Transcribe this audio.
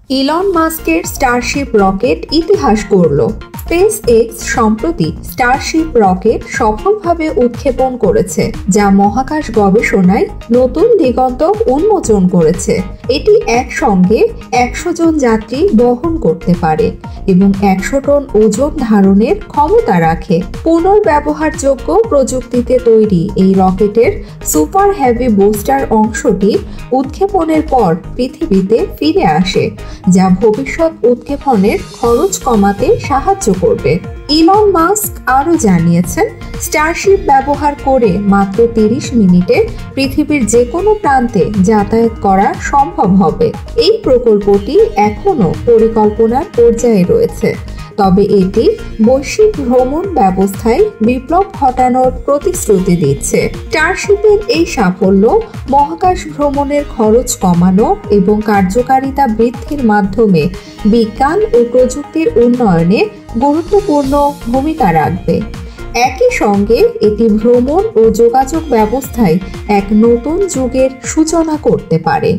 Elon মাস্কের Starship rocket ইতিহাস গড়ল। Space x সম্প্রতি স্টারশিপ রকেট সফলভাবে উৎক্ষেপণ করেছে, যা মহাকাশ গবেষণায় নতুন দিগন্ত উন্মোচন করেছে। এটি একসঙ্গে 100 জন যাত্রী বহন করতে পারে এবং 100 টন ওজন ধারণের ক্ষমতা রাখে। পুনর্ব্যবহারযোগ্য প্রযুক্তিতে তৈরি এই রকেটের সুপার হেভি বুস্টার অংশটি উৎক্ষেপণের পর পৃথিবীতে ফিরে আসে, যা ভবিষ্যৎ উৎক্ষেপণের খরচ কমাতে সাহায্য করবে। ইলন মাস্ক আরও জানিয়েছেন, স্টারশিপ ব্যবহার করে মাত্র 30 মিনিটে পৃথিবীর যে কোনো প্রান্তে যাতায়াত করা সম্ভব হবে। এই প্রকল্পটি এখনও পরিকল্পনার পর্যায়ে রয়েছে, তবে এটি বৈশ্বিক ভ্রমণ ব্যবস্থায় বিপ্লব ঘটানোর প্রতিশ্রুতি দিচ্ছে। স্টারশিপের এই সাফল্য মহাকাশ ভ্রমণের খরচ কমানো এবং কার্যকারিতা বৃদ্ধির মাধ্যমে বিজ্ঞান ও প্রযুক্তির উন্নয়নে গুরুত্বপূর্ণ ভূমিকা রাখবে। একই সঙ্গে এটি ভ্রমণ ও যোগাযোগ ব্যবস্থায় এক নতুন যুগের সূচনা করতে পারে।